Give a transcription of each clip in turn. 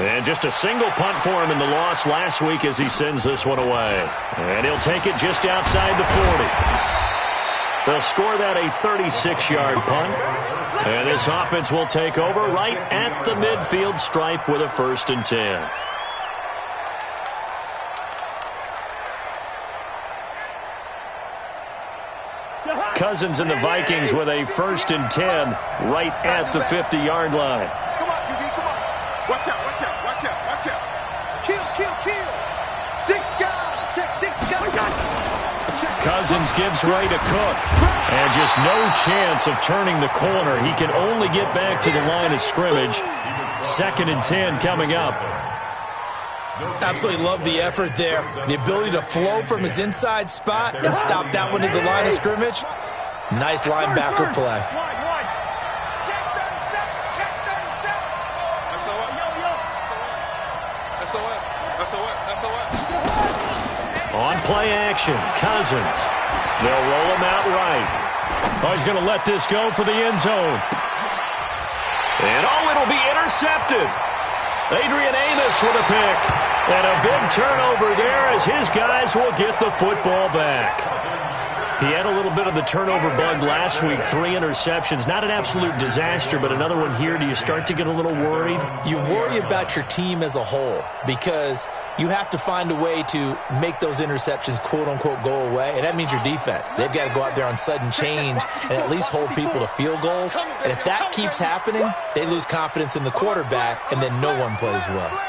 And just a single punt for him in the loss last week as he sends this one away. And he'll take it just outside the 40. They'll score that a 36-yard punt. And this offense will take over right at the midfield stripe with a 1st and 10. Cousins and the Vikings with a 1st and 10 right at the 50-yard line. Come on, QB, come on. Watch out, watch out, watch out, watch out. Kill, kill, kill. Six guys. Check, 6 guys. Cousins gives Ray to Cook. And just no chance of turning the corner. He can only get back to the line of scrimmage. 2nd and 10 coming up. Absolutely love the effort there. The ability to flow from his inside spot and stop that one at the line of scrimmage. Nice linebacker play. On play action, Cousins. They'll roll him out right. Oh, he's going to let this go for the end zone. And it'll be intercepted. Adrian Amos with a pick. And a big turnover there as his guys will get the football back. He had a little bit of the turnover bug last week, 3 interceptions. Not an absolute disaster, but another one here. Do you start to get a little worried? You worry about your team as a whole because you have to find a way to make those interceptions, quote-unquote, go away, and that means your defense. They've got to go out there on sudden change and at least hold people to field goals. And if that keeps happening, they lose confidence in the quarterback, and then no one plays well.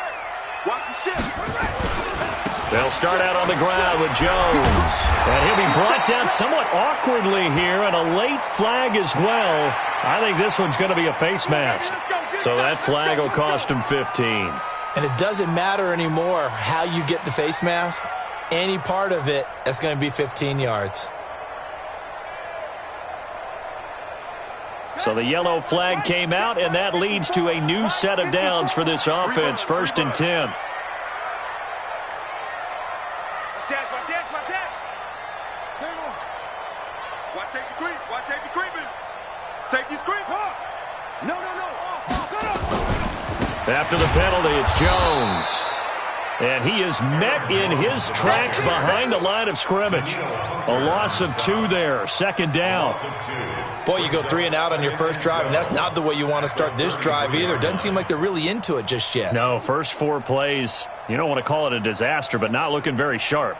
They'll start out on the ground with Jones. And he'll be brought down somewhat awkwardly here, and a late flag as well. I think this one's going to be a face mask. So that flag will cost him 15. And it doesn't matter anymore how you get the face mask. Any part of it, that's going to be 15 yards. So the yellow flag came out, and that leads to a new set of downs for this offense. 1st and 10. After the penalty, it's Jones. And he is met in his tracks behind the line of scrimmage. A loss of 2 there, 2nd down. Boy, you go 3 and out on your first drive, and that's not the way you want to start this drive either. It doesn't seem like they're really into it just yet. No, first 4 plays, you don't want to call it a disaster, but not looking very sharp.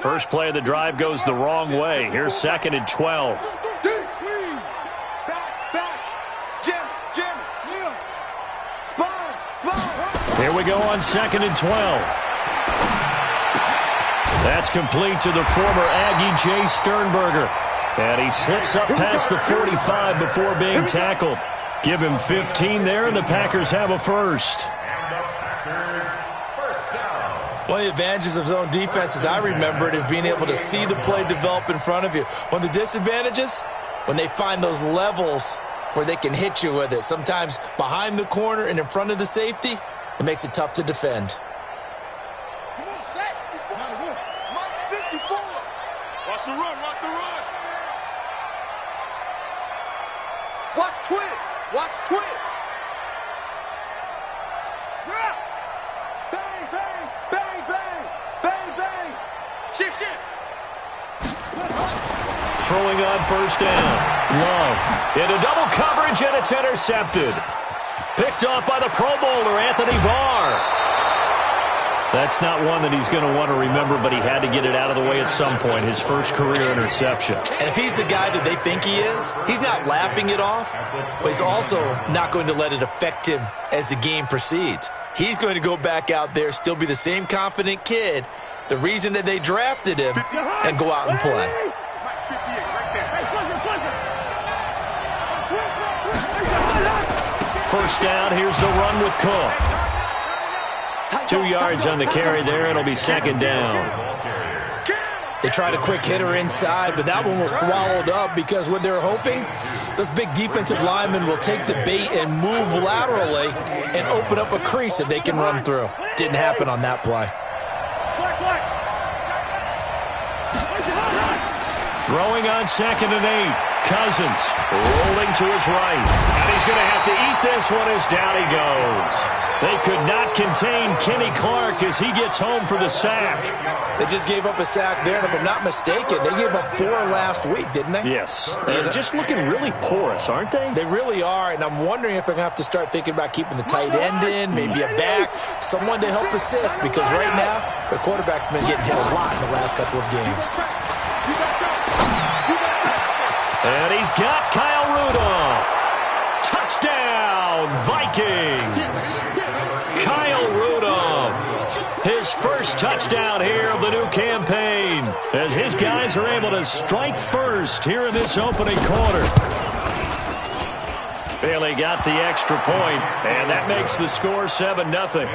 First play of the drive goes the wrong way. Here's 2nd and 12. Here we go on 2nd and 12. That's complete to the former Aggie Jay Sternberger. And he slips up past the 45 before being tackled. Give him 15 there, and the Packers have a first. One of the advantages of zone defense, as I remember it, is being able to see the play develop in front of you. One of the disadvantages, when they find those levels where they can hit you with it, sometimes behind the corner and in front of the safety, it makes it tough to defend. Come on, set. Mike 54. Watch the run, watch the run. Watch twist, watch twist. Yeah. Bang, bang, bang, bang, bang, bang. Shift, shift. Throwing on 1st down. Love into double coverage, and it's intercepted. Picked off by the Pro Bowler, Anthony Barr. That's not one that he's going to want to remember, but he had to get it out of the way at some point, his first career interception. And if he's the guy that they think he is, he's not laughing it off, but he's also not going to let it affect him as the game proceeds. He's going to go back out there, still be the same confident kid, the reason that they drafted him, and go out and play. First down, here's the run with Cook. 2 yards on the carry there, it'll be 2nd down. They tried a quick hitter inside, but that one was swallowed up because what they're hoping, those big defensive linemen will take the bait and move laterally and open up a crease that they can run through. Didn't happen on that play. Throwing on 2nd and 8. Cousins rolling to his right. And he's going to have to eat this one as down he goes. They could not contain Kenny Clark as he gets home for the sack. They just gave up a sack there, and if I'm not mistaken, they gave up 4 last week, didn't they? Yes. They're just looking really porous, aren't they? They really are, and I'm wondering if I'm going to have to start thinking about keeping the tight end in, maybe a back, someone to help assist, because right now, the quarterback's been getting hit a lot in the last couple of games. And he's got Kyle Rudolph. Touchdown, Vikings. Kyle Rudolph, his first touchdown here of the new campaign, as his guys are able to strike first here in this opening quarter. Bailey got the extra point, and that makes the score 7-0.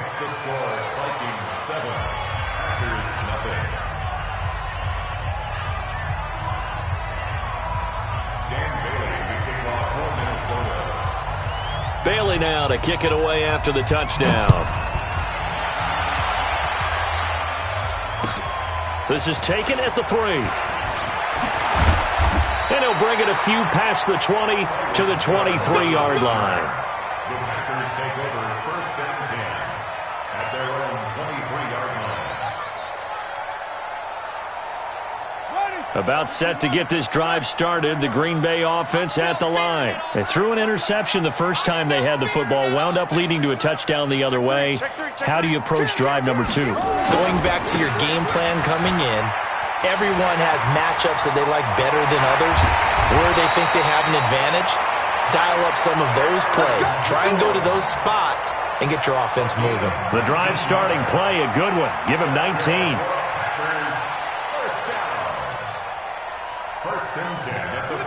Bailey now to kick it away after the touchdown. This is taken at the 3. And he'll bring it a few past the 20 to the 23-yard line. The Packers take over 1st and 10 at their own 23-yard line. About set to get this drive started, the Green Bay offense at the line. They threw an interception the first time they had the football, wound up leading to a touchdown the other way. How do you approach drive number 2? Going back to your game plan coming in, everyone has matchups that they like better than others, where they think they have an advantage. Dial up some of those plays. Try and go to those spots and get your offense moving. The drive starting play, a good one. Give him 19.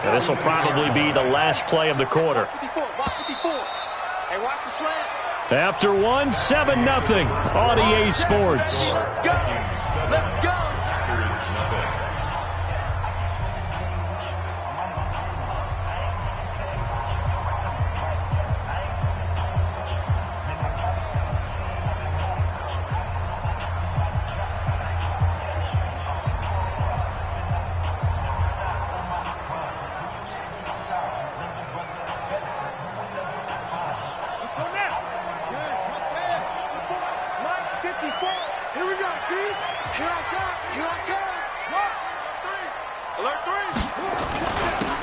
And this will probably be the last play of the quarter. After one, 7-0 on EA Sports. Let's go.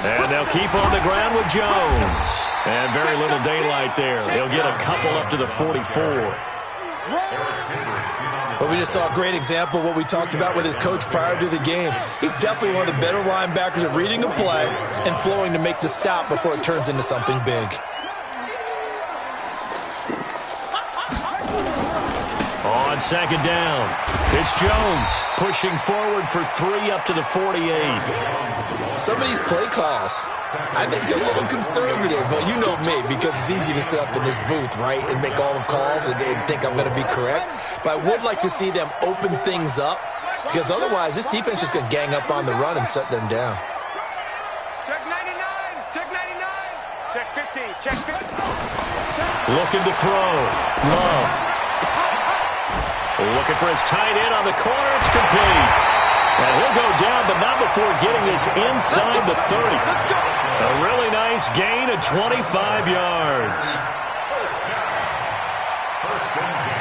And they'll keep on the ground with Jones. And very little daylight there. He'll get a couple up to the 44. But we just saw a great example of what we talked about with his coach prior to the game. He's definitely one of the better linebackers at reading a play and flowing to make the stop before it turns into something big. On 2nd down, it's Jones pushing forward for 3 up to the 48. Some of these play calls, I think they're a little conservative, but you know me, because it's easy to sit up in this booth, right, and make all the calls and think I'm going to be correct. But I would like to see them open things up, because otherwise this defense is going to gang up on the run and shut them down. Check 99. Check 99. Check 50. Check 50. Looking to throw. Love. Looking for his tight end on the corner. It's complete. And he'll go down, but not before getting this inside the 30. A really nice gain of 25 yards.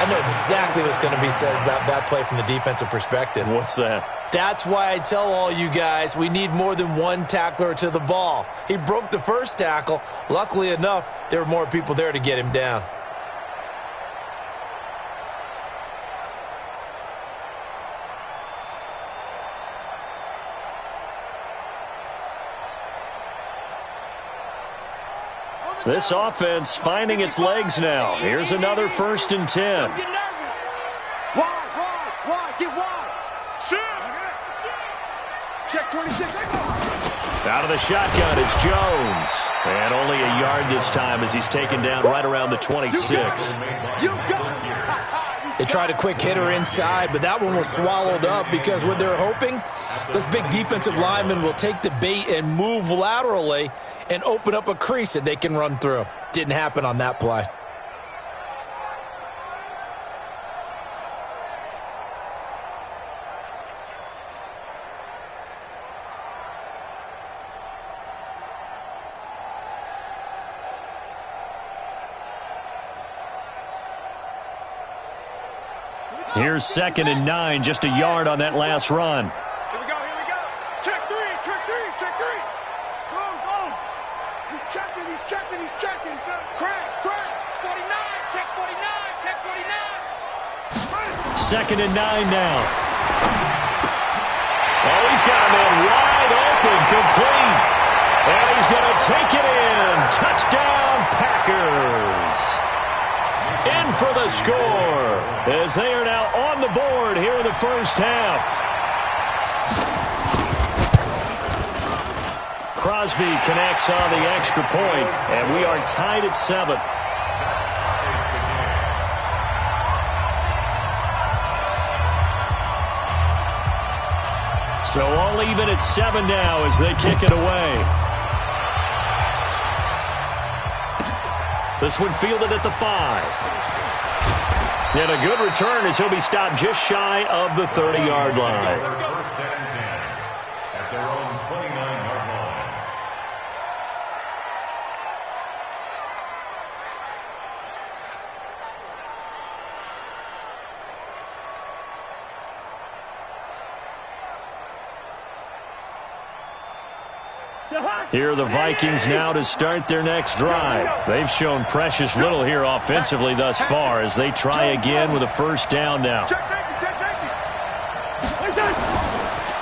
I know exactly what's going to be said about that play from the defensive perspective. What's that? That's why I tell all you guys we need more than one tackler to the ball. He broke the first tackle. Luckily enough, there were more people there to get him down. This offense finding its legs now. Here's another 1st and 10. Wide, get wide. Shoot. Check 26. Out of the shotgun, it's Jones. And only a yard this time as he's taken down right around the 26. They tried a quick hitter inside, but that one was swallowed up because what they're hoping, those big defensive linemen will take the bait and move laterally and open up a crease that they can run through. Didn't happen on that play. Here's 2nd and 9, just a yard on that last run. Here we go, here we go. Check three, check three, check three. Go, go. He's checking, he's checking, he's checking. Crash, crash. 49, check 49, check 49. 2nd and 9 now. Oh, he's got a man wide open, complete. And he's going to take it in. Touchdown, Packers. In for the score, as they are now on the board here in the first half. Crosby connects on the extra point, and we are tied at 7. So all even at 7 now as they kick it away. This one fielded at the 5. And a good return as he'll be stopped just shy of the 30-yard line. First and 10 at their own 29-yard line. Here are the Vikings now to start their next drive. They've shown precious little here offensively thus far as they try again with a first down now. Check safety, check safety.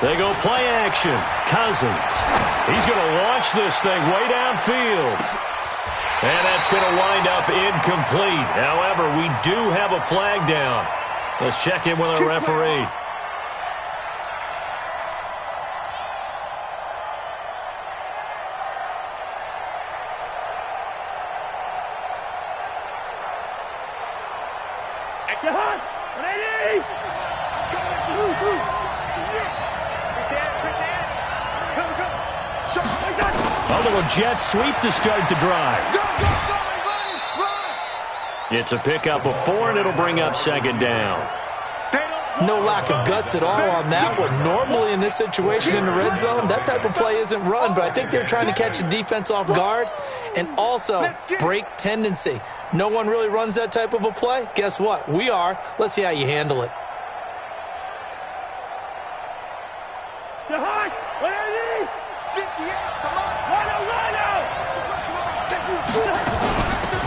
They go play action. Cousins. He's going to launch this thing way downfield. And that's going to wind up incomplete. However, we do have a flag down. Let's check in with our referee. A little jet sweep to start the drive. It's a pickup of 4, and it'll bring up 2nd down. No lack of guts at all on that one. Normally in this situation in the red zone, that type of play isn't run, but I think they're trying to catch the defense off guard and also break tendency. No one really runs that type of a play. Guess what? We are. Let's see how you handle it.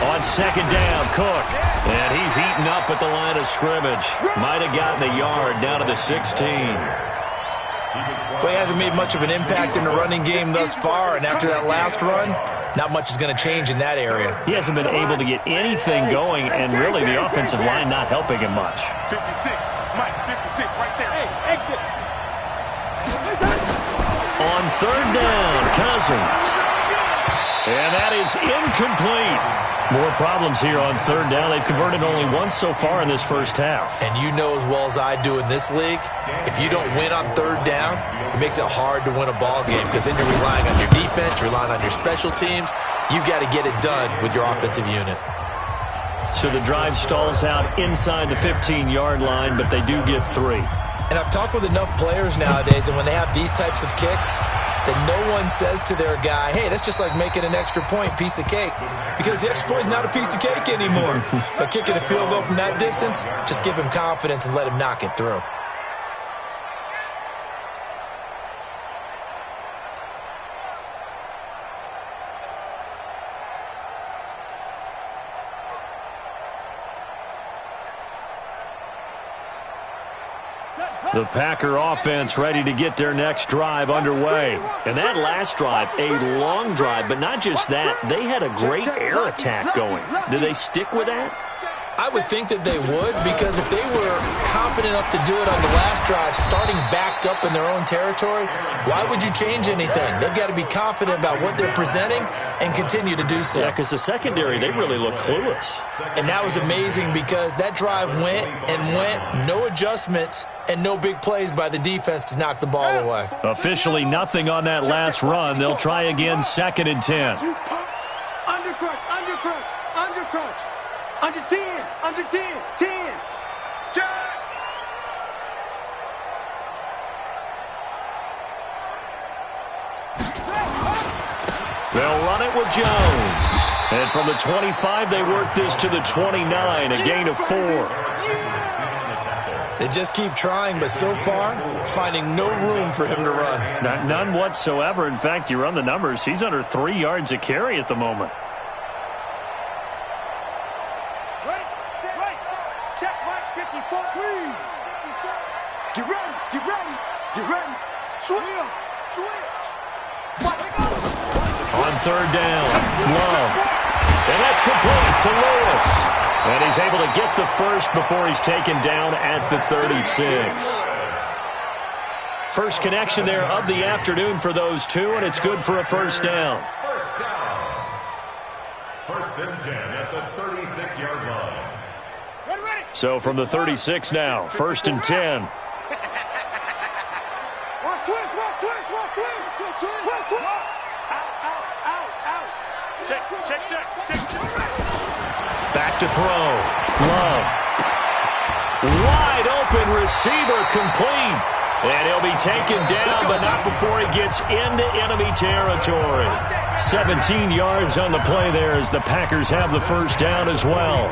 On 2nd down, Cook. And he's eaten up at the line of scrimmage. Might have gotten a yard down to the 16. Well, he hasn't made much of an impact in the running game thus far, and after that last run, not much is going to change in that area. He hasn't been able to get anything going, and really the offensive line not helping him much. 56, Mike, 56, right there. Hey, exit. On 3rd down, Cousins. And that is incomplete. More problems here on 3rd down. They've converted only once so far in this first half. And you know as well as I do in this league, if you don't win on 3rd down, it makes it hard to win a ball game because then you're relying on your defense, you're relying on your special teams. You've got to get it done with your offensive unit. So the drive stalls out inside the 15-yard line, but they do get 3. And I've talked with enough players nowadays, and when they have these types of kicks, that no one says to their guy, hey, that's just like making an extra point, piece of cake. Because the extra point is not a piece of cake anymore. But kicking a field goal from that distance, just give him confidence and let him knock it through. The Packer offense ready to get their next drive underway. And that last drive, a long drive, but not just that. They had a great air attack going. Did they stick with that? I would think that they would, because if they were confident enough to do it on the last drive, starting backed up in their own territory, why would you change anything? They've got to be confident about what they're presenting and continue to do so. Yeah, because the secondary, they really looked clueless. And that was amazing because that drive went and went, no adjustments, and no big plays by the defense to knock the ball away. Officially nothing on that last run. They'll try again 2nd and 10. Undercrunch, undercrunch, undercrunch. Under 10, under 10, 10. Check. They'll run it with Jones. And from the 25, they work this to the 29, a gain of 4. They just keep trying, but so far, finding no room for him to run. None whatsoever. In fact, you run the numbers. He's under 3 yards a carry at the moment. Ready? Set. Right. Check right. 54. Squeeze. Get ready. Get ready. Get ready. Switch. On third down, Love. And that's complete to Lewis. And he's able to get the first before he's taken down at the 36. First connection there of the afternoon for those two, and it's good for a first down. First down. First and 10 at the 36-yard line. Ready. So from the 36 now, first and 10. Watch twist. Out. Check. Back to throw. Love. Wide open receiver complete. And he'll be taken down, but not before he gets into enemy territory. 17 yards on the play there as the Packers have the first down as well.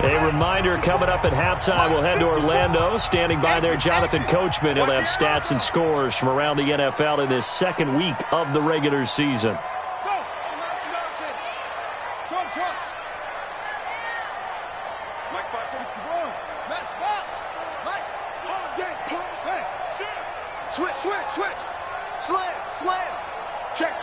A reminder coming up at halftime, we'll head to Orlando. Standing by there, Jonathan Coachman. He'll have stats and scores from around the NFL in this second week of the regular season. Switch. Slam. Check.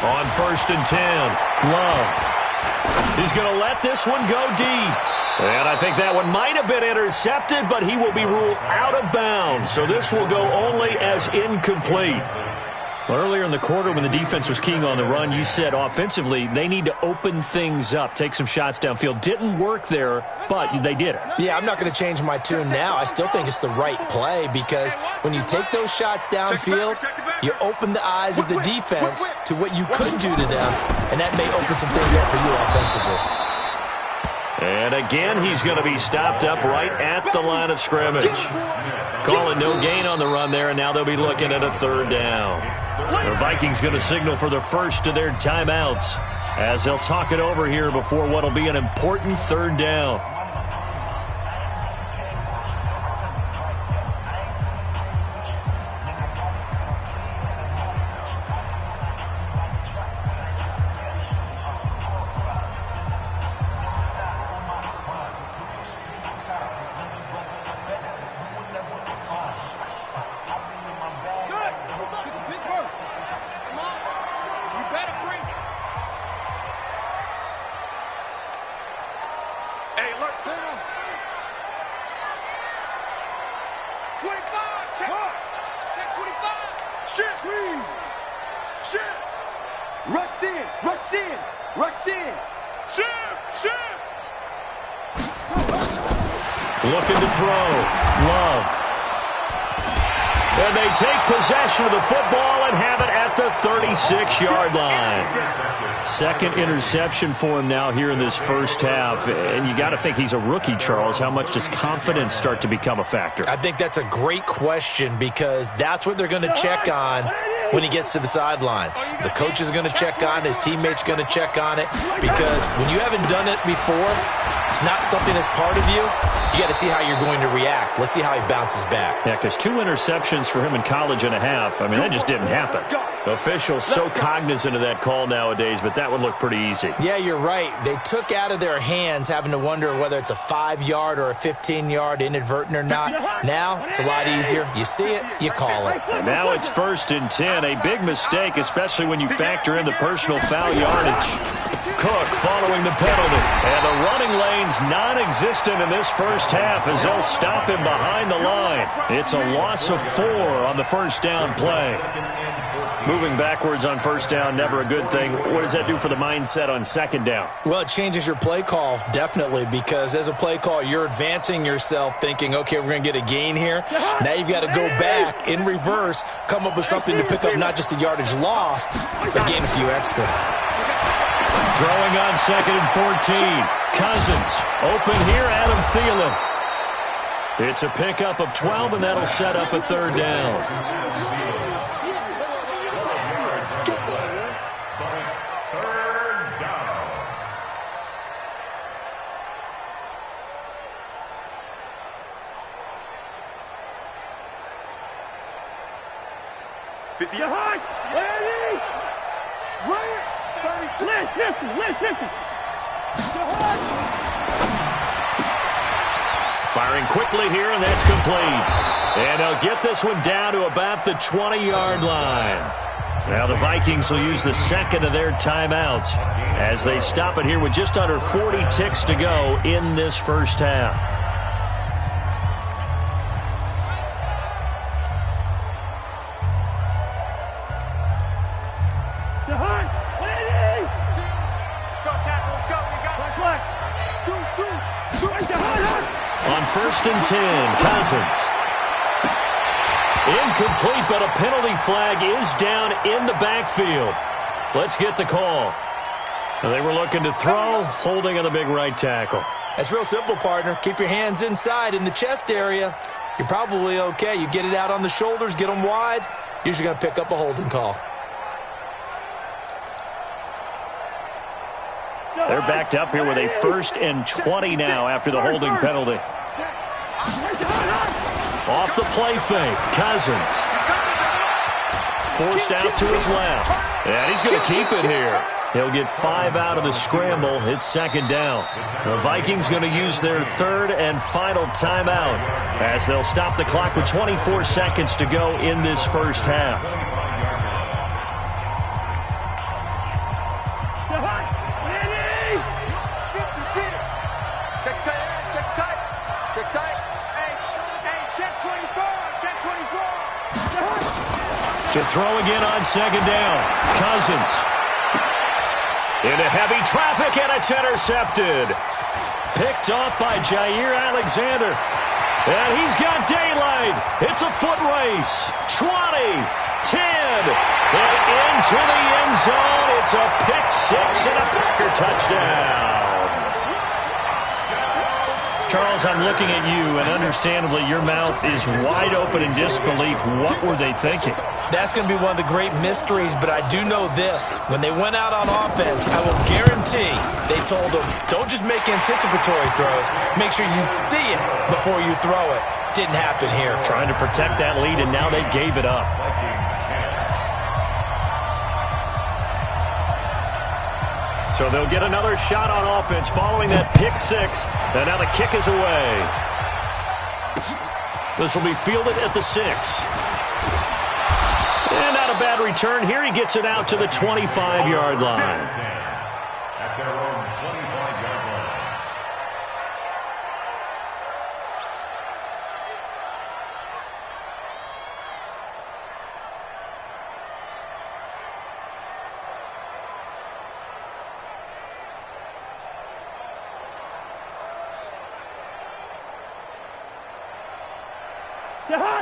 On first and 10, Love. He's going to let this one go deep. And I think that one might have been intercepted, but he will be ruled out of bounds. So this will go only as incomplete. Earlier in the quarter when the defense was keying on the run, you said offensively they need to open things up, take some shots downfield. Didn't work there, but they did it. Yeah, I'm not going to change my tune now. I still think it's the right play because when you take those shots downfield, you open the eyes of the defense to what you could do to them, and that may open some things up for you offensively. And again, he's going to be stopped up right at the line of scrimmage. Call it no gain on the run there, and now they'll be looking at a third down. The Vikings going to signal for the first of their timeouts as they'll talk it over here before what will be an important third down. Looking to throw. Love. And they take possession of the football and have it at the 36-yard line. Second interception for him now here in this first half. And you got to think he's a rookie, Charles. How much does confidence start to become a factor? I think that's a great question because that's what they're going to check on when he gets to the sidelines. The coach is going to check on it. His teammates going to check on it because when you haven't done it before, it's not something that's part of you. You got to see how you're going to react. Let's see how he bounces back. Yeah, because 2 interceptions for him in college and a half. I mean, that just didn't happen. Officials so cognizant of that call nowadays, but that would look pretty easy. Yeah, you're right. They took out of their hands having to wonder whether it's a 5-yard or a 15-yard inadvertent or not. Now, it's a lot easier. You see it, you call it. And now it's first and 10. A big mistake, especially when you factor in the personal foul yardage. Cook following the penalty. And the running lane's non-existent in this first half as they'll stop him behind the line. It's a loss of 4 on the first down play. Moving backwards on first down, never a good thing. What does that do for the mindset on second down? Well, it changes your play call, definitely, because as a play call, you're advancing yourself thinking, okay, we're going to get a gain here. Now you've got to go back in reverse, come up with something to pick up not just the yardage lost, but gain a few extra. Throwing on second and 14. Cousins open here, Adam Thielen. It's a pickup of 12, and that'll set up a third down. 50. Ready? Right. 36. Left 50. Firing quickly here, and that's complete. And they'll get this one down to about the 20-yard line. Now the Vikings will use the second of their timeouts as they stop it here with just under 40 ticks to go in this first half. On 1st and 10, Cousins. Incomplete, but a penalty flag is down in the backfield. Let's get the call. They were looking to throw, holding on the big right tackle. That's real simple, partner. Keep your hands inside in the chest area. You're probably okay. You get it out on the shoulders, get them wide. Usually going to pick up a holding call. They're backed up here with a 1st and 20 now after the holding penalty. Off the play fake, Cousins. Forced out to his left. And he's going to keep it here. He'll get 5 out of the scramble. It's 2nd down. The Vikings going to use their 3rd and final timeout as they'll stop the clock with 24 seconds to go in this first half. To throw again on 2nd down. Cousins. Into heavy traffic, and it's intercepted. Picked off by Jair Alexander. And he's got daylight. It's a foot race. 20, 10, and into the end zone. It's a pick 6 and a Packer touchdown. Charles, I'm looking at you, and understandably, your mouth is wide open in disbelief. What were they thinking? That's going to be one of the great mysteries, but I do know this. When they went out on offense, I will guarantee they told them, don't just make anticipatory throws. Make sure you see it before you throw it. Didn't happen here. Trying to protect that lead, and now they gave it up. So they'll get another shot on offense following that pick 6. And now the kick is away. This will be fielded at the 6. And not a bad return here. He gets it out to the 25-yard line. At their own 25-yard line.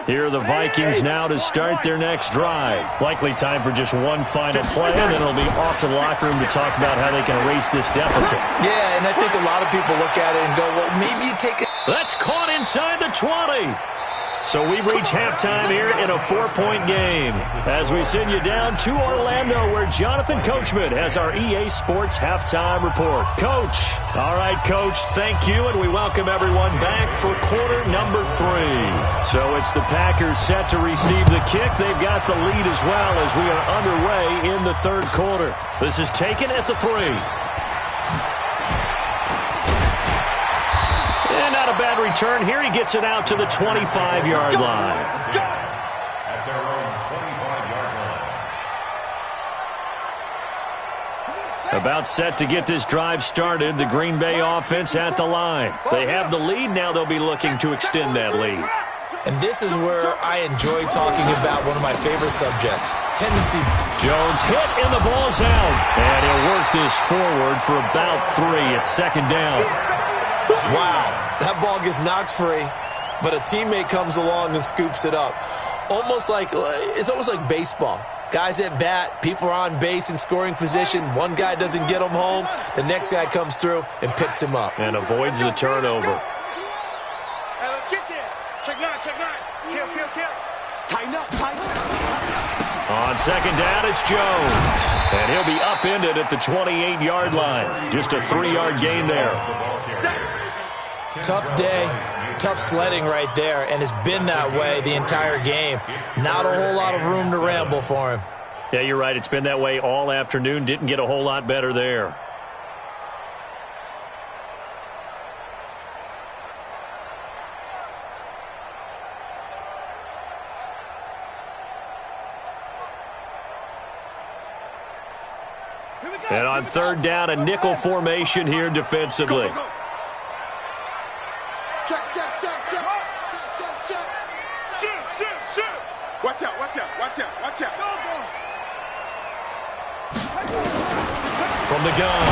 Here are the Vikings now to start their next drive. Likely time for just one final play, and then it'll be off to the locker room to talk about how they can erase this deficit. Yeah, and I think a lot of people look at it and go, well, maybe you take it. That's caught inside the 20. So we've reached halftime here in a 4-point game as we send you down to Orlando where Jonathan Coachman has our EA Sports halftime report. Coach. All right, Coach, thank you, and we welcome everyone back for quarter number 3. So it's the Packers set to receive the kick. They've got the lead as well as we are underway in the 3rd quarter. This is taken at the 3. And not a bad return here. He gets it out to the 25-yard line. At their own 25-yard line. About set to get this drive started. The Green Bay offense at the line. They have the lead. Now they'll be looking to extend that lead. And this is where I enjoy talking about one of my favorite subjects, tendency. Jones hit and the ball's out. And he'll work this forward for about 3. It's 2nd down. Wow, that ball gets knocked free, but a teammate comes along and scoops it up. It's almost like baseball. Guys at bat, people are on base in scoring position. One guy doesn't get him home. The next guy comes through and picks him up. And avoids the turnover. Hey, let's get there. Check 9, check 9. Kill. Tighten up. On 2nd down, it's Jones. And he'll be upended at the 28-yard line. Just a 3-yard gain there. Tough day, tough sledding right there, and it's been that way the entire game. Not a whole lot of room to ramble for him. Yeah, you're right. It's been that way all afternoon. Didn't get a whole lot better there. And on third down, a nickel formation here defensively. Go, go, go. Check, check, check, check. Check, check, check. Shoot, shoot, shoot. Watch out, watch out, watch out, watch out. Go, go. From the gun,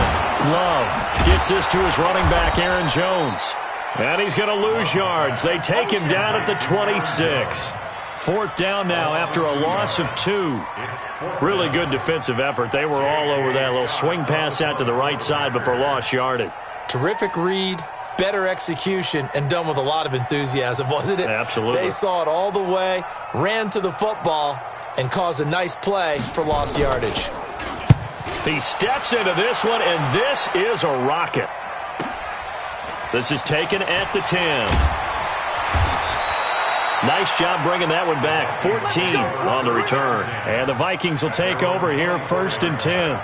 Love gets this to his running back, Aaron Jones. And he's going to lose yards. They take him down at the 26. Fourth down now after a loss of 2. Really good defensive effort. They were all over that little swing pass out to the right side before lost yardage. Terrific read, better execution, and done with a lot of enthusiasm, wasn't it? Absolutely. They saw it all the way, ran to the football, and caused a nice play for lost yardage. He steps into this one, and this is a rocket. This is taken at the 10. Nice job bringing that one back. 14 on the return. And the Vikings will take over here, 1st and 10.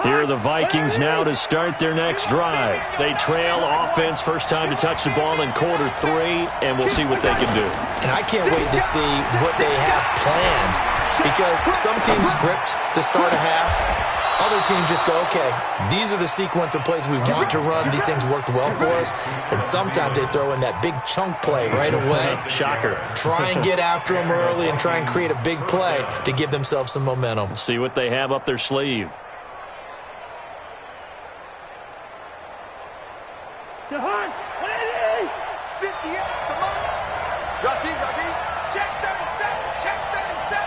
Here are the Vikings now to start their next drive. They trail offense, first time to touch the ball in quarter 3, and we'll see what they can do. And I can't wait to see what they have planned, because some teams script to start a half. Other teams just go, okay, these are the sequence of plays we want to run. These things worked well for us. And sometimes they throw in that big chunk play right away. Shocker. Try and get after them early and try and create a big play to give themselves some momentum. See what they have up their sleeve. To Hart. 58. Come on. Drop deep, drop deep. Check 37. Check 37.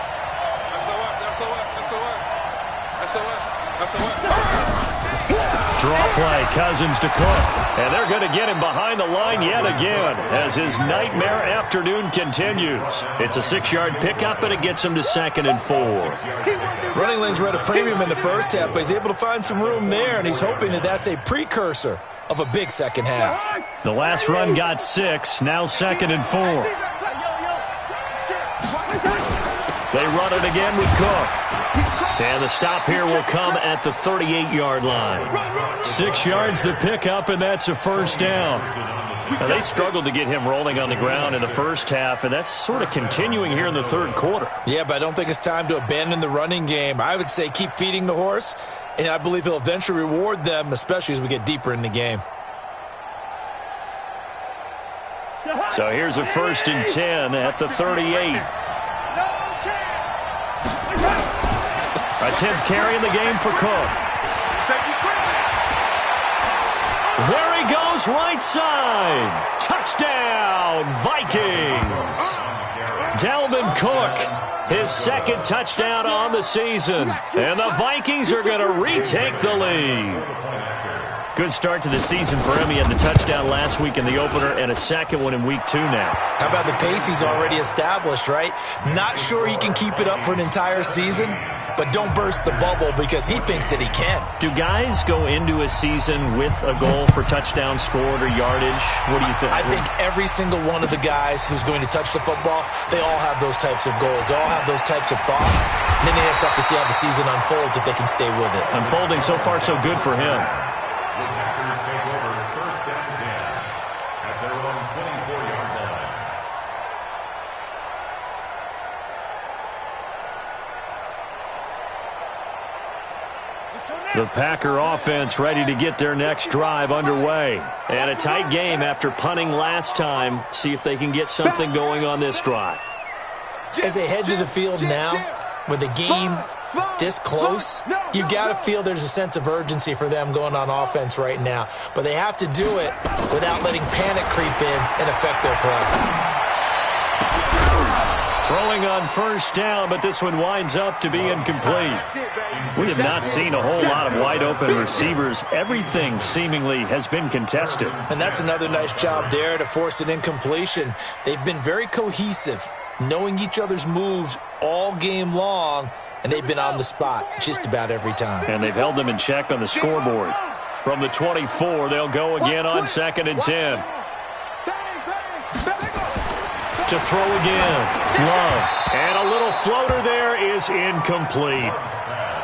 Draw play, Cousins to Cook. And they're going to get him behind the line yet again as his nightmare afternoon continues. It's a 6-yard pickup, and it gets him to 2nd and 4. Running lanes were at a premium in the first half, but he's able to find some room there, and he's hoping that that's a precursor of a big second half. The last run got 6, now 2nd and 4. They run it again with Cook. And the stop here will come at the 38-yard line. 6 yards the pickup, and that's a first down. Now, they struggled to get him rolling on the ground in the first half, and that's sort of continuing here in the third quarter. Yeah, but I don't think it's time to abandon the running game. I would say keep feeding the horse, and I believe he'll eventually reward them, especially as we get deeper in the game. So here's a 1st and 10 at the 38. A 10th carry in the game for Cook. There he goes, right side. Touchdown, Vikings. Dalvin Cook, his 2nd touchdown on the season. And the Vikings are going to retake the lead. Good start to the season for him. He had the touchdown last week in the opener and a 2nd one in week 2 now. How about the pace he's already established, right? Not sure he can keep it up for an entire season, but don't burst the bubble because he thinks that he can. Do guys go into a season with a goal for touchdown scored or yardage? What do you think? I think every single one of the guys who's going to touch the football, they all have those types of goals. They all have those types of thoughts. And then they just have to see how the season unfolds if they can stay with it. Unfolding so far so good for him. The Packers take over 1st and 10 at their own 24-yard line. The Packer offense ready to get their next drive underway. And a tight game after punting last time. See if they can get something going on this drive. As they head to the field now, with the game this close, you got to feel there's a sense of urgency for them going on offense right now. But they have to do it without letting panic creep in and affect their play. Throwing on first down, but this one winds up to be incomplete. We have not seen a whole lot of wide-open receivers. Everything seemingly has been contested. And that's another nice job there to force an incompletion. They've been very cohesive, knowing each other's moves all game long, and they've been on the spot just about every time. And they've held them in check on the scoreboard. From the 24, they'll go again on 2nd and 10. To throw again. Love. And a little floater there is incomplete.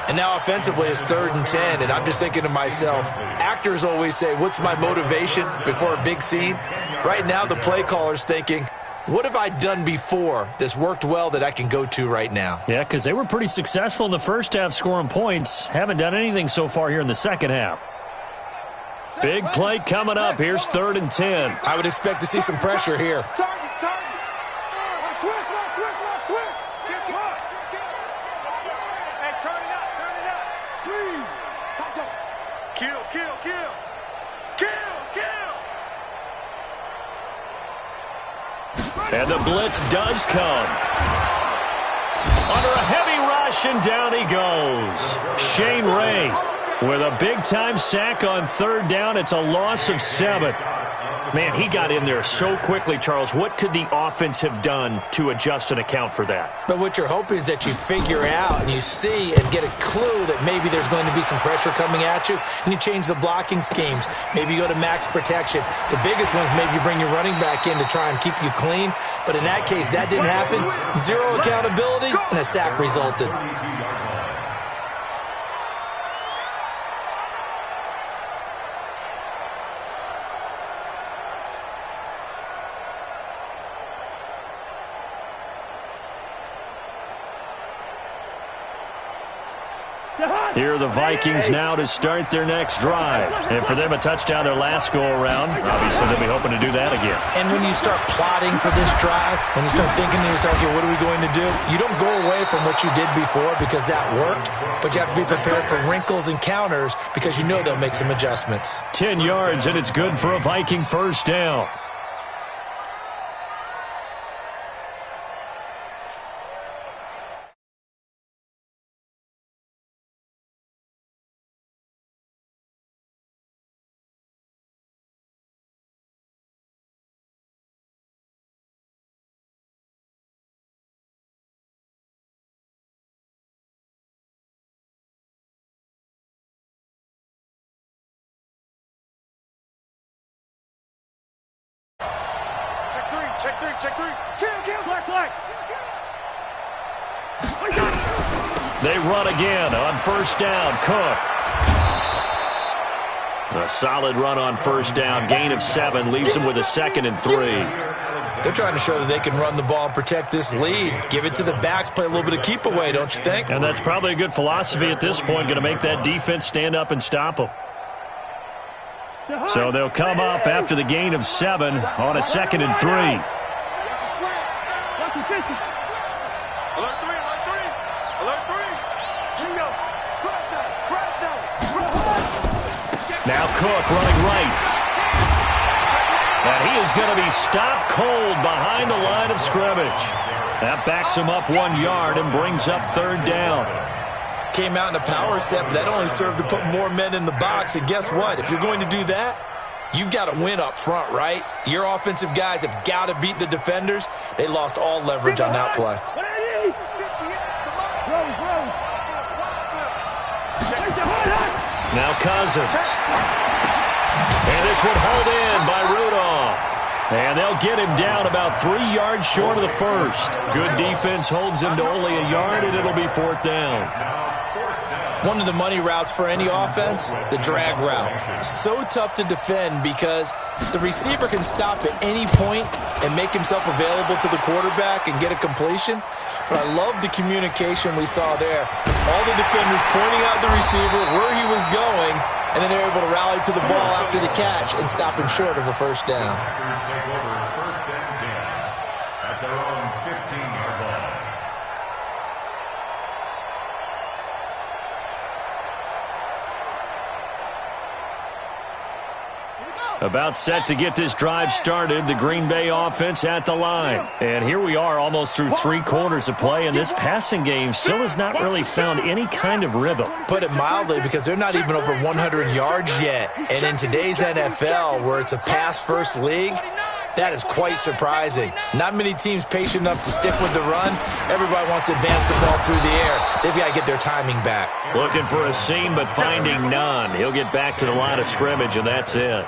And now offensively it's 3rd and 10, and I'm just thinking to myself, actors always say, what's my motivation before a big scene? Right now the play caller's thinking, what have I done before that's worked well that I can go to right now? Yeah, because they were pretty successful in the first half scoring points. Haven't done anything so far here in the second half. Big play coming up. Here's 3rd and 10. I would expect to see some pressure here. And the blitz does come. Under a heavy rush, and down he goes. Shane Ray with a big-time sack on 3rd down. It's a loss of 7. Man, he got in there so quickly, Charles. What could the offense have done to adjust and account for that? But what you're hoping is that you figure out and you see and get a clue that maybe there's going to be some pressure coming at you, and you change the blocking schemes. Maybe you go to max protection. The biggest ones, maybe you bring your running back in to try and keep you clean. But in that case, that didn't happen. 0 accountability, and a sack resulted. Here are the Vikings now to start their next drive. And for them, a touchdown their last go-around. Obviously, they'll be hoping to do that again. And when you start plotting for this drive, when you start thinking to yourself, okay, what are we going to do? You don't go away from what you did before because that worked, but you have to be prepared for wrinkles and counters because you know they'll make some adjustments. 10 yards, and it's good for a Viking first down. Check three. Kill. Black. They run again on first down. Cook. A solid run on first down. Gain of 7 leaves them with a 2nd and 3. They're trying to show that they can run the ball and protect this lead. Give it to the backs, play a little bit of keep away, don't you think? And that's probably a good philosophy at this point. Going to make that defense stand up and stop them. So they'll come up after the gain of 7 on a 2nd and 3. Now Cook running right. And he is going to be stopped cold behind the line of scrimmage. That backs him up 1 yard and brings up 3rd down. Came out in a power set, but that only served to put more men in the box. And guess what? If you're going to do that, you've got to win up front, right? Your offensive guys have got to beat the defenders. They lost all leverage on that play. Now Cousins. And this one hauled in by Rudolph. And they'll get him down about 3 yards short of the first. Good defense holds him to only a yard, and it'll be 4th down. One of the money routes for any offense, the drag route. So tough to defend because the receiver can stop at any point and make himself available to the quarterback and get a completion. But I love the communication we saw there. All the defenders pointing out the receiver, where he was going, and then they're able to rally to the ball after the catch and stop him short of a first down. Take over 1st and 10 at their own 15-yard line. Here we go. About set to get this drive started, the Green Bay offense at the line. And here we are almost through 3 quarters of play, and this passing game still has not really found any kind of rhythm. Put it mildly, because they're not even over 100 yards yet. And in today's NFL, where it's a pass-first league, that is quite surprising. Not many teams patient enough to stick with the run. Everybody wants to advance the ball through the air. They've got to get their timing back. Looking for a seam, but finding none. He'll get back to the line of scrimmage, and that's it.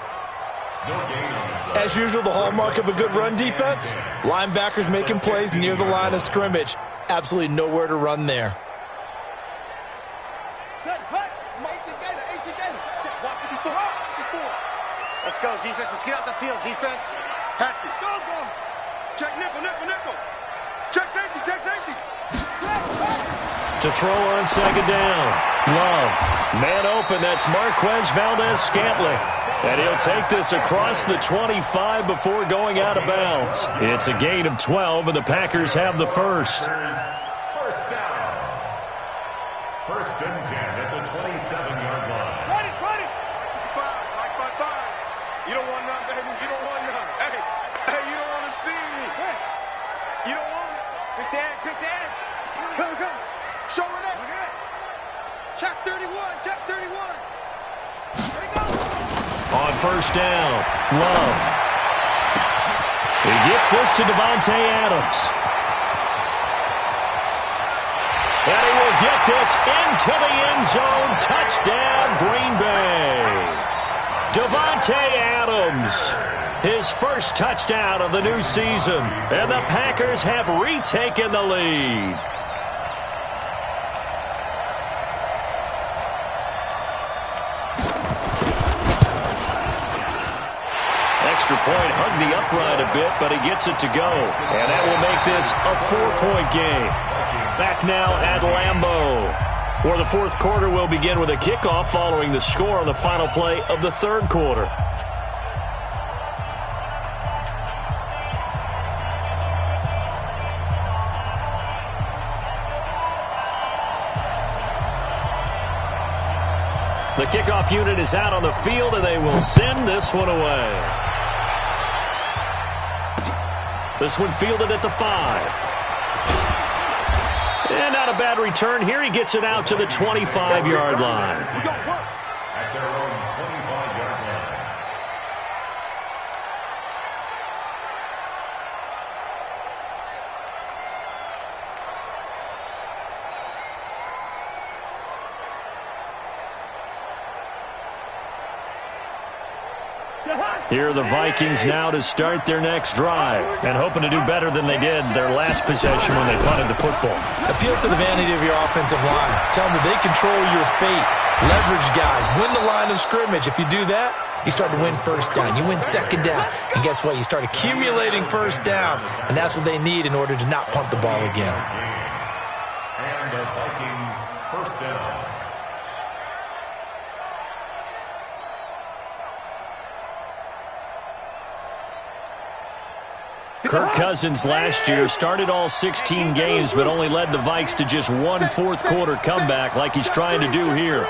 As usual, the hallmark of a good run defense, linebackers making plays near the line of scrimmage. Absolutely nowhere to run there. Let's go, defense. Let's get out the field, defense. Patch it. Go. Check nickel. Check safety. To throw on second down. Love. Man open, that's Marquez Valdez-Scantling. And he'll take this across the 25 before going out of bounds. It's a gain of 12, and the Packers have the first. First down. First and 10 at the 27-yard line. Run it. 5. You don't want none, baby. You don't want none. Hey, you don't want to see me. You don't want it. Quick the edge. Come. Show it up. Check 31. There he goes. On first down, Love. He gets this to Davante Adams. And he will get this into the end zone. Touchdown, Green Bay. Davante Adams, his first touchdown of the new season. And the Packers have retaken the lead. Point hugged the upright a bit, but he gets it to go. And that will make this a 4-point game. Back now at Lambeau, where the fourth quarter will begin with a kickoff following the score on the final play of the third quarter. The kickoff unit is out on the field, and they will send this one away. This one fielded at the 5. And not a bad return here. He gets it out to the 25-yard line. At their own 25-yard line. Here are the Vikings now to start their next drive, and hoping to do better than they did their last possession when they punted the football. Appeal to the vanity of your offensive line. Tell them that they control your fate. Leverage guys. Win the line of scrimmage. If you do that, you start to win first down. You win second down. And guess what? You start accumulating first downs, and that's what they need in order to not punt the ball again. And the Vikings first down. Kirk Cousins last year started all 16 games, but only led the Vikes to just one fourth-quarter comeback like he's trying to do here.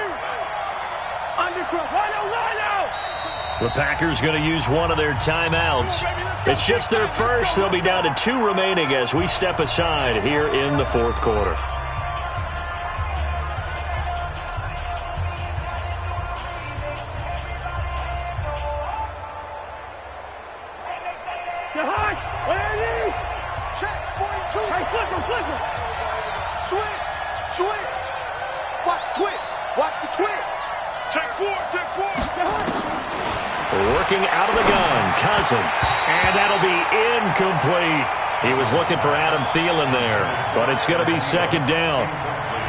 The Packers going to use one of their timeouts. It's just their first. They'll be down to 2 remaining as we step aside here in the fourth quarter. Working out of the gun, Cousins. And that'll be incomplete. He was looking for Adam Thielen there, but it's going to be second down.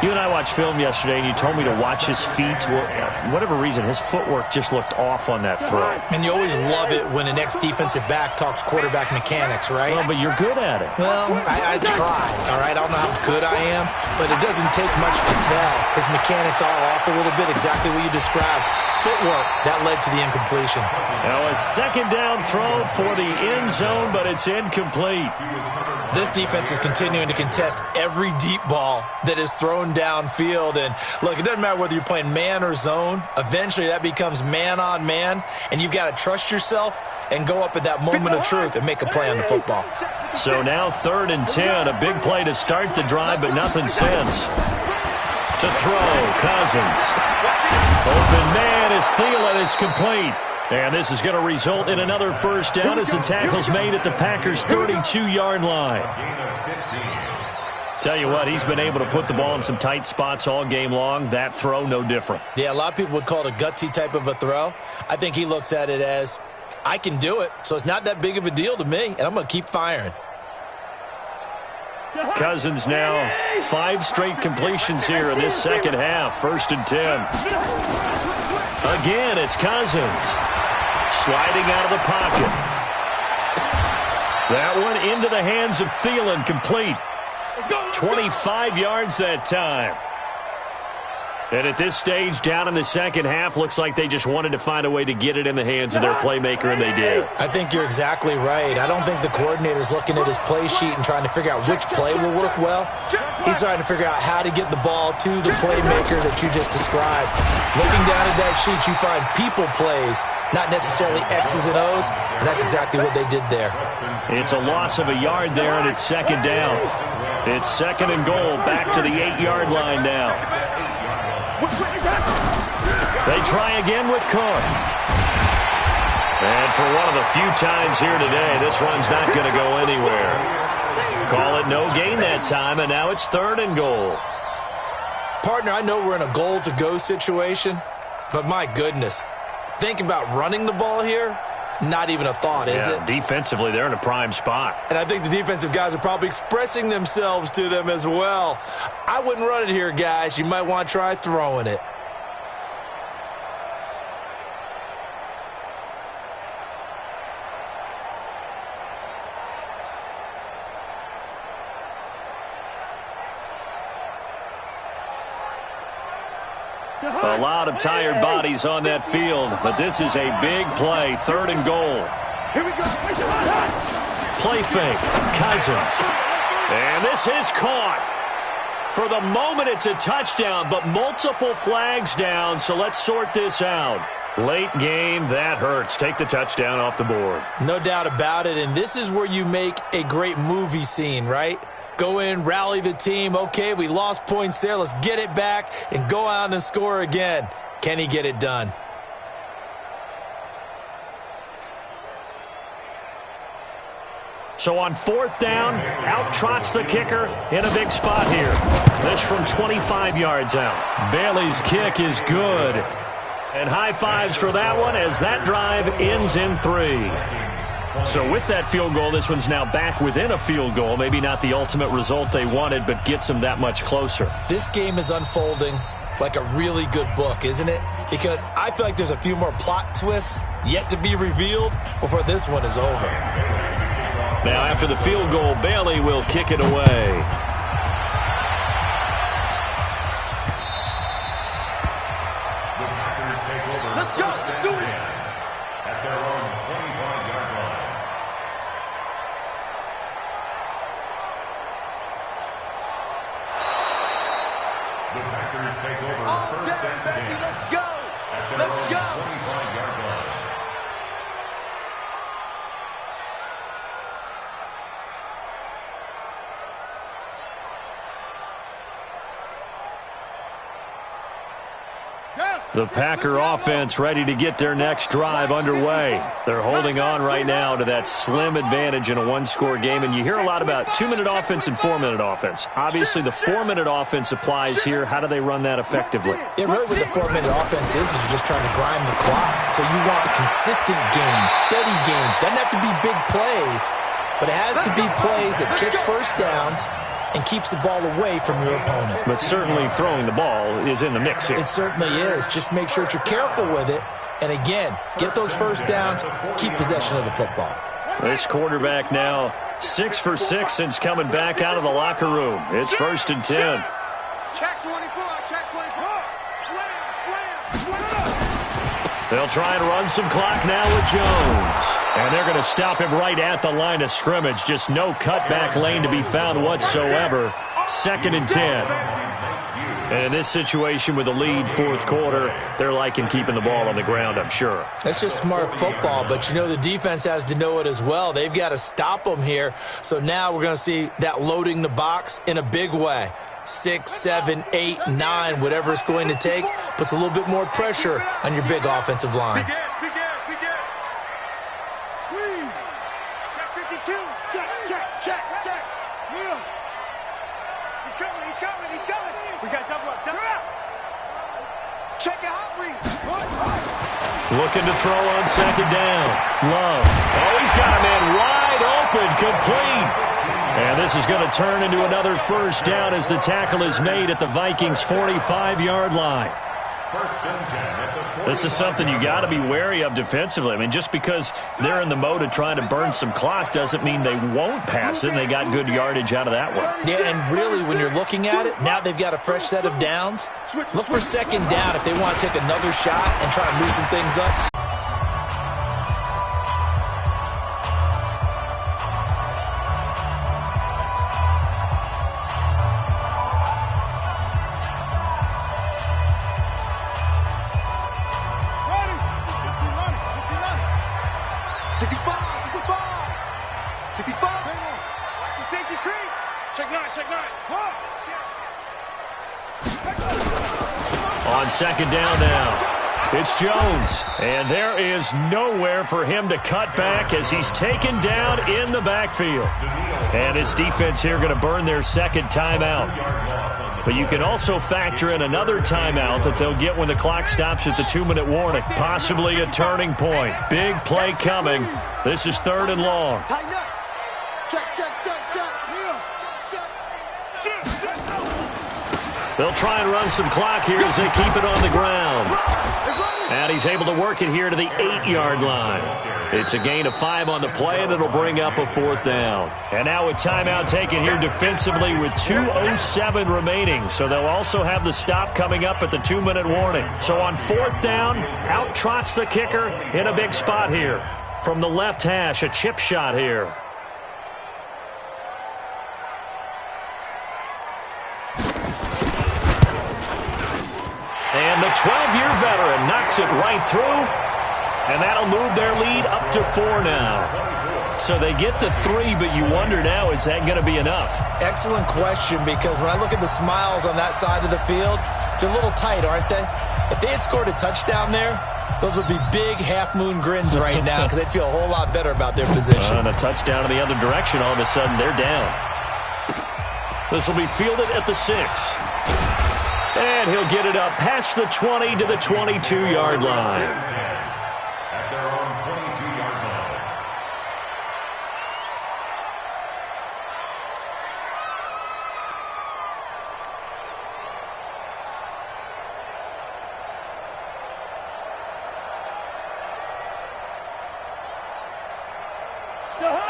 You and I watched film yesterday, and you told me to watch his feet. Well, for whatever reason, his footwork just looked off on that throw. And you always love it when an ex-defensive back talks quarterback mechanics, right? Well, but you're good at it. Well, I try, all right? I don't know how good I am, but it doesn't take much to tell. His mechanics are off a little bit, exactly what you described. Footwork, that led to the incompletion. Now a second down throw for the end zone, but it's incomplete. This defense is continuing to contest every deep ball that is thrown zone downfield. And look, it doesn't matter whether you're playing man or zone. Eventually that becomes man on man, and you've got to trust yourself and go up at that moment of truth and make a play on the football. So now 3rd and 10, a big play to start the drive, but nothing since. To throw, Cousins. Open man is Thielen. It's complete. And this is going to result in another first down as the tackle's made at the Packers' 32-yard line. Tell you what, he's been able to put the ball in some tight spots all game long. That throw, no different. Yeah, a lot of people would call it a gutsy type of a throw. I think he looks at it as, I can do it, so it's not that big of a deal to me, and I'm going to keep firing. Cousins now 5 straight completions here in this second half. 1st and 10. Again, it's Cousins. Sliding out of the pocket. That one into the hands of Thielen, complete. 25 yards that time. And at this stage, down in the second half, looks like they just wanted to find a way to get it in the hands of their playmaker, and they did. I think you're exactly right. I don't think the coordinator's looking at his play sheet and trying to figure out which play will work well. He's trying to figure out how to get the ball to the playmaker that you just described. Looking down at that sheet, you find people plays, not necessarily X's and O's, and that's exactly what they did there. It's a loss of a yard there, and it's 2nd down. It's 2nd and goal, back to the 8-yard line now. They try again with Cook. And for one of the few times here today, this run's not going to go anywhere. Call it no gain that time, and now it's 3rd and goal. Partner, I know we're in a goal-to-go situation, but my goodness, think about running the ball here. Not even a thought, is it? Defensively, they're in a prime spot. And I think the defensive guys are probably expressing themselves to them as well. I wouldn't run it here, guys. You might want to try throwing it. A lot of tired bodies on that field, but this is a big play. 3rd and goal. Here we go. Play fake. Cousins. And this is caught. For the moment, it's a touchdown, but multiple flags down, so let's sort this out. Late game, that hurts. Take the touchdown off the board. No doubt about it, and this is where you make a great movie scene, right? Go in, rally the team. Okay, we lost points there. Let's get it back and go out and score again. Can he get it done? So on 4th down, out trots the kicker in a big spot here. This from 25 yards out. Bailey's kick is good. And high fives for that one as that drive ends in 3. So with that field goal, this one's now back within a field goal. Maybe not the ultimate result they wanted, but gets them that much closer. This game is unfolding like a really good book, isn't it? Because I feel like there's a few more plot twists yet to be revealed before this one is over. Now after the field goal, Bailey will kick it away. Let's go. Do it. At their own 25-yard line. The Packers take over 1st and 10. Let's go. At their own 25-yard line. The Packer offense ready to get their next drive underway. They're holding on right now to that slim advantage in a one-score game, and you hear a lot about 2-minute offense and 4-minute offense. Obviously, the 4-minute offense applies here. How do they run that effectively? Yeah, really what the 4-minute offense is you're just trying to grind the clock. So you want consistent gains, steady gains. Doesn't have to be big plays, but it has to be plays that kicks first downs and keeps the ball away from your opponent. But certainly throwing the ball is in the mix here. It certainly is. Just make sure that you're careful with it. And again, get those first downs, keep possession of the football. This quarterback now 6 for 6 since coming back out of the locker room. It's 1st and 10. Check 24, check 24. Slam. They'll try and run some clock now with Jones. And they're going to stop him right at the line of scrimmage. Just no cutback lane to be found whatsoever. 2nd and 10. And in this situation with the lead, fourth quarter, they're liking keeping the ball on the ground, I'm sure. That's just smart football, but you know the defense has to know it as well. They've got to stop them here. So now we're going to see that loading the box in a big way. 6, 7, 8, 9, whatever it's going to take, puts a little bit more pressure on your big offensive line. Big Ed. Squeeze. Check 52. Check. Yeah. He's coming. We got double up. Check out read. Looking to throw on second down. Love. Oh, he's got a man wide open, complete. And this is going to turn into another first down as the tackle is made at the Vikings' 45-yard line. This is something you got to be wary of defensively. I mean, just because they're in the mode of trying to burn some clock doesn't mean they won't pass it, and they got good yardage out of that one. Yeah, and really, when you're looking at it, now they've got a fresh set of downs. Look for second down if they want to take another shot and try and loosen things up. On second down now, it's Jones. And there is nowhere for him to cut back as he's taken down in the backfield. And his defense here going to burn their second timeout. But you can also factor in another timeout that they'll get when the clock stops at the 2-minute warning. Possibly a turning point. Big play coming. This is 3rd and long. Check. They'll try and run some clock here as they keep it on the ground. And he's able to work it here to the 8-yard line. It's a gain of 5 on the play, and it'll bring up a 4th down. And now a timeout taken here defensively with 2:07 remaining. So they'll also have the stop coming up at the 2-minute warning. So on 4th down, out trots the kicker in a big spot here. From the left hash, a chip shot here. And the 12-year veteran knocks it right through, and that'll move their lead up to 4 now. So they get the 3, but you wonder now, is that going to be enough? Excellent question, because when I look at the smiles on that side of the field, they're a little tight, aren't they? If they had scored a touchdown there, those would be big half-moon grins right now because they'd feel a whole lot better about their position. And a touchdown in the other direction, all of a sudden they're down. This will be fielded at the 6. And he'll get it up past the 20 to the 22-yard line. At their own 22-yard line.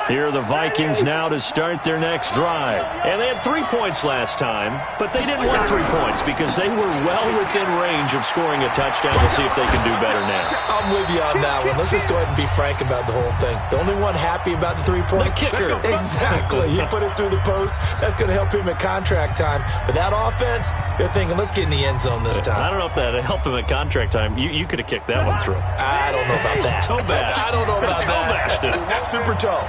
Here are the Vikings now to start their next drive. And they had 3 points last time, but they didn't want 3 points because they were well within range of scoring a touchdown. We'll see if they can do better now. I'm with you on that one. Let's just go ahead and be frank about the whole thing. The only one happy about the 3-point? The kicker. Exactly. He put it through the post. That's going to help him at contract time. But that offense, they're thinking, let's get in the end zone this time. I don't know if that helped him at contract time. You could have kicked that one through. I don't know about that. Toe bash. I don't know about toe that. bashed it. Super toe.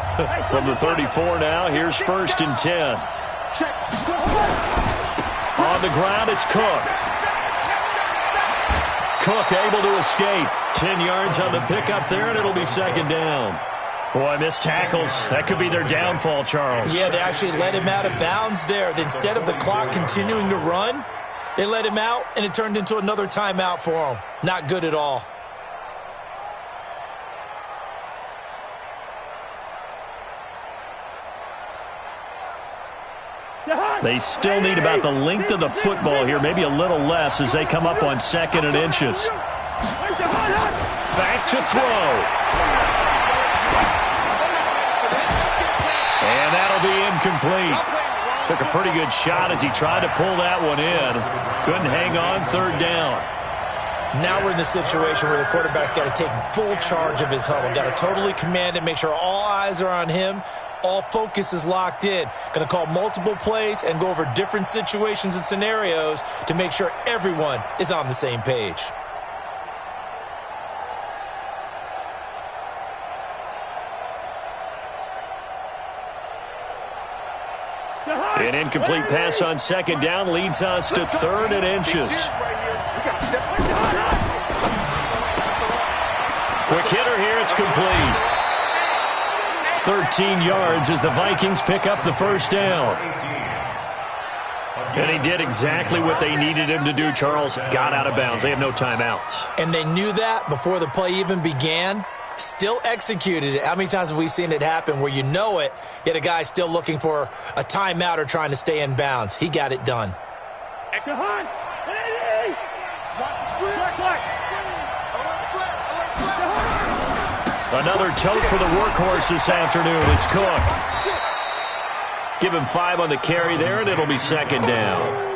From the 34 now, here's 1st and 10. On the ground, it's Cook. Cook able to escape. 10 yards on the pickup there, and it'll be 2nd down. Boy, missed tackles. That could be their downfall, Charles. Yeah, they actually let him out of bounds there. Instead of the clock continuing to run, they let him out, and it turned into another timeout for him. Not good at all. They still need about the length of the football here, maybe a little less as they come up on 2nd and inches. Back to throw. And that'll be incomplete. Took a pretty good shot as he tried to pull that one in. Couldn't hang on, 3rd down. Now we're in the situation where the quarterback's got to take full charge of his huddle. Got to totally command it, make sure all eyes are on him. All focus is locked in. Going to call multiple plays and go over different situations and scenarios to make sure everyone is on the same page. An incomplete pass on second down leads us to 3rd and inches. Quick hitter here, it's complete. 13 yards as the Vikings pick up the first down. And he did exactly what they needed him to do, Charles. Got out of bounds. They have no timeouts. And they knew that before the play even began. Still executed it. How many times have we seen it happen where you know it, yet a guy's still looking for a timeout or trying to stay in bounds? He got it done. Another tote for the workhorse this afternoon. It's Cook. Give him 5 on the carry there, and it'll be second down.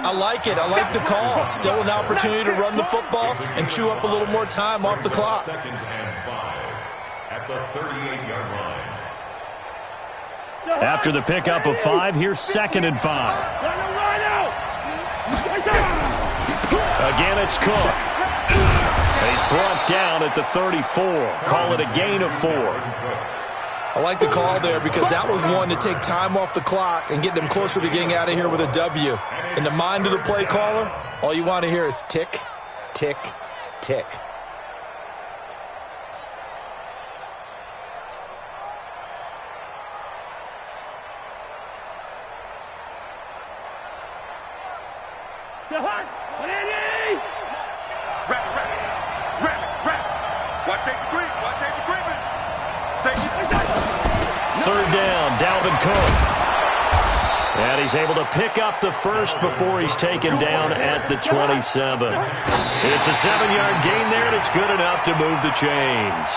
I like it. I like the call. Still an opportunity to run the football and chew up a little more time off the clock. 2nd and 5 at the 38-yard line. After the pickup of 5, here's 2nd and 5. Again, it's Cook. He's brought down at the 34. Call it a gain of 4. I like the call there because that was one to take time off the clock and get them closer to getting out of here with a W. In the mind of the play caller, all you want to hear is tick, tick, tick. Third down, Dalvin Cook. And he's able to pick up the first before he's taken down at the 27. It's a 7-yard gain there, and it's good enough to move the chains.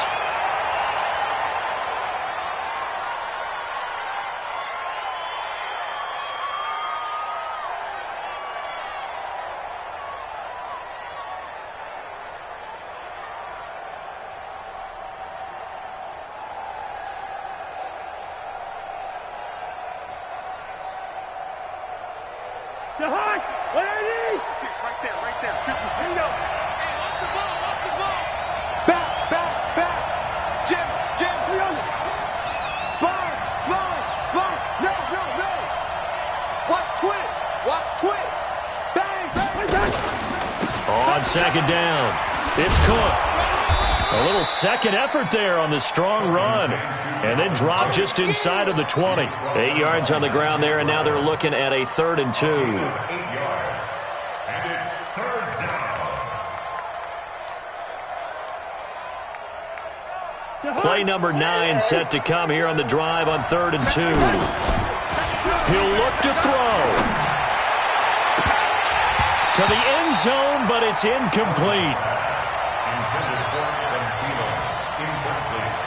On second down, it's Cook. A little second effort there on the strong run. And then drop just inside of the 20. 8 yards on the ground there, and now they're looking at a 3rd and 2. 8 yards. And it's 3rd down. Play number 9 set to come here on the drive on 3rd and 2. He'll look to throw. To the end zone, but it's incomplete. Intended for Thielen. Incomplete.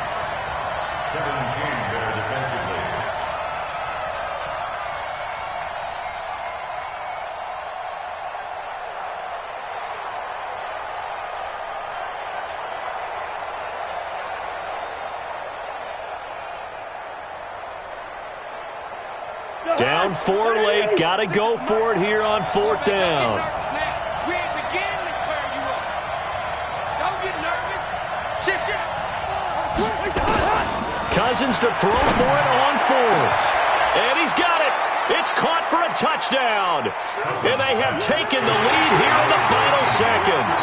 Kevin King there defensively. Down 4 late. Got to go for it here on 4th down. Cousins to throw for it on 4th. And he's got it. It's caught for a touchdown. And they have taken the lead here in the final seconds.